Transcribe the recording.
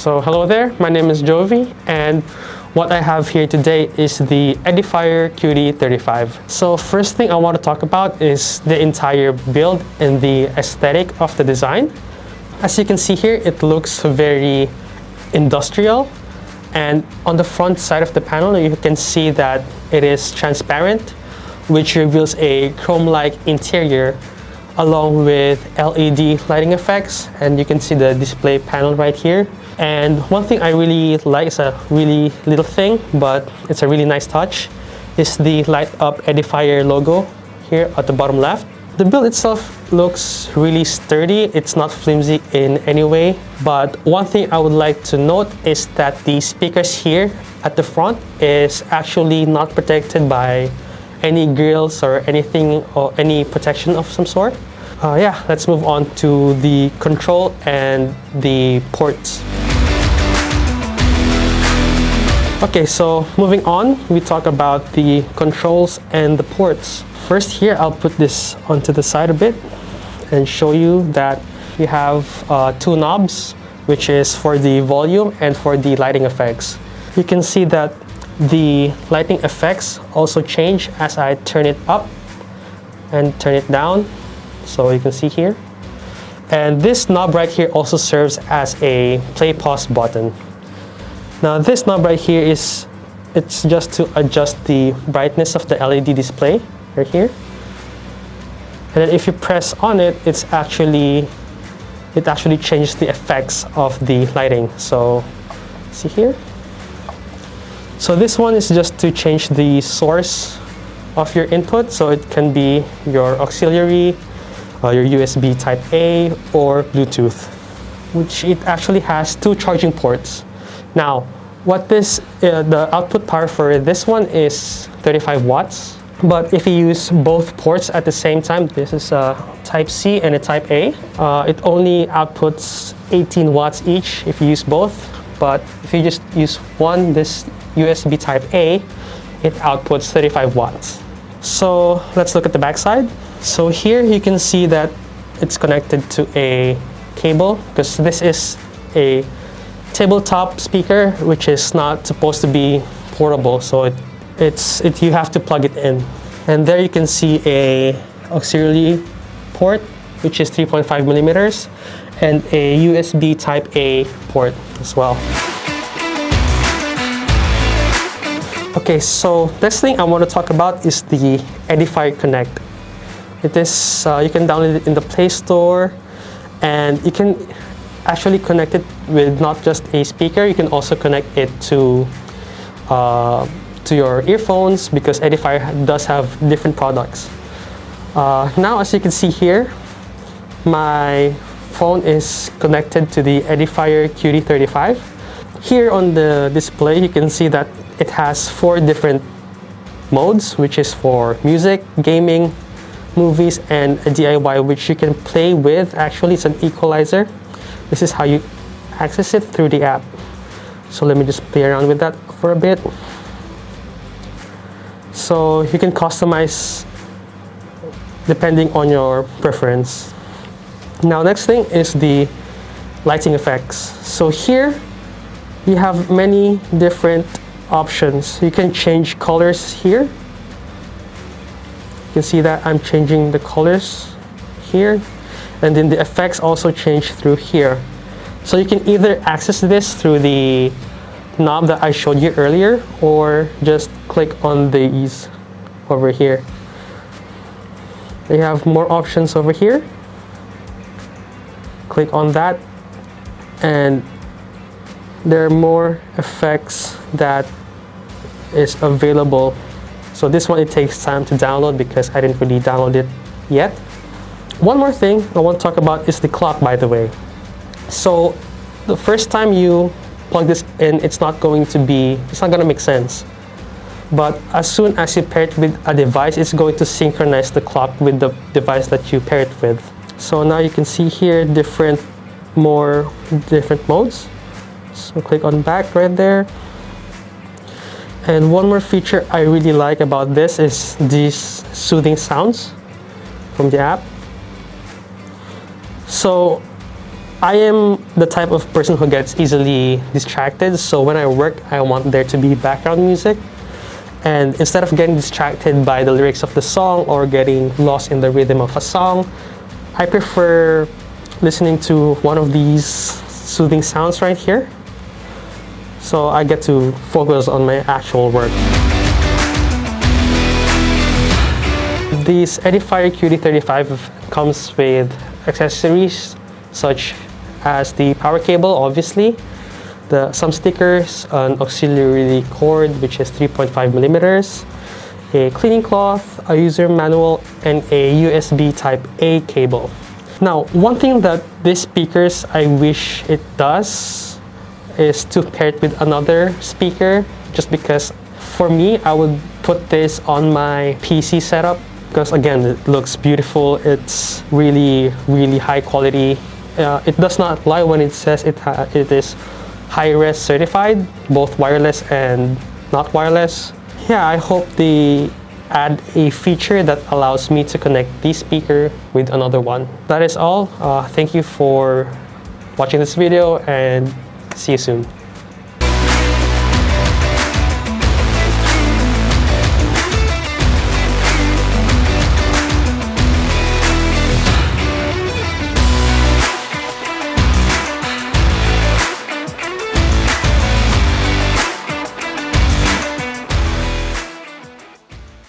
So hello there, my name is Jovi, and what I have here today is the Edifier QD35. So first thing I want to talk about is the entire build and the aesthetic of the design. As you can see here, it looks very industrial, and on the front side of the panel you can see that it is transparent, which reveals a chrome-like interior along with LED lighting effects, and you can see the display panel right here. And one thing I really like, is a really little thing, but it's a really nice touch, is the light up Edifier logo here at the bottom left. The build itself looks really sturdy. It's not flimsy in any way, but one thing I would like to note is that the speakers here at the front is actually not protected by any grills or anything, or any protection of some sort. Yeah, let's move on to the control and the ports. Okay, so moving on, we talk about the controls and the ports. First here, I'll put this onto the side a bit and show you that we have two knobs, which is for the volume and for the lighting effects. You can see that the lighting effects also change as I turn it up and turn it down, so you can see here. And this knob right here also serves as a play pause button. Now this knob right here it's just to adjust the brightness of the LED display right here. And then if you press on it, it actually changes the effects of the lighting. So see here. So this one is just to change the source of your input, so it can be your auxiliary, your USB type A, or Bluetooth, which it actually has two charging ports. Now, the output power for this one is 35 watts, but if you use both ports at the same time, this is a type C and a type A, it only outputs 18 watts each if you use both, but if you just use one, this USB type A, it outputs 35 watts. So let's look at the back side. So here you can see that it's connected to a cable, because this is a tabletop speaker which is not supposed to be portable, so you have to plug it in. And there you can see a auxiliary port, which is 3.5 millimeters, and a USB type A port as well. Okay, so next thing I want to talk about is the Edifier Connect. It is, you can download it in the Play Store, and you can actually connect it with not just a speaker, you can also connect it to your earphones, because Edifier does have different products. Now, as you can see here, my phone is connected to the Edifier QD35. Here on the display, you can see that it has 4 different modes, which is for music, gaming, movies, and a DIY, which you can play with. Actually, it's an equalizer. This is how you access it through the app. So let me just play around with that for a bit. So you can customize depending on your preference. Now, next thing is the lighting effects. So here you have many different options. You can change colors here. You can see that I'm changing the colors here, and then the effects also change through here. So you can either access this through the knob that I showed you earlier, or just click on these over here. They have more options over here. Click on that, and there are more effects that is available. So this one, it takes time to download because I didn't really download it yet. One more thing I want to talk about is the clock, by the way. So the first time you plug this in, it's not going to make sense. But as soon as you pair it with a device, it's going to synchronize the clock with the device that you pair it with. So now you can see here different modes. So click on back right there. And one more feature I really like about this is these soothing sounds from the app. So I am the type of person who gets easily distracted, so when I work, I want there to be background music. And instead of getting distracted by the lyrics of the song or getting lost in the rhythm of a song, I prefer listening to one of these soothing sounds right here. So I get to focus on my actual work. This Edifier QD35 comes with accessories such as the power cable, obviously, some stickers, an auxiliary cord which is 3.5 millimeters, a cleaning cloth, a user manual, and a USB Type A cable. Now, one thing that these speakers I wish it does is to pair it with another speaker, just because for me, I would put this on my PC setup because again, it looks beautiful. It's really, really high quality. It does not lie when it says it is high-res certified, both wireless and not wireless. Yeah, I hope they add a feature that allows me to connect this speaker with another one. That is all. Thank you for watching this video and see you soon.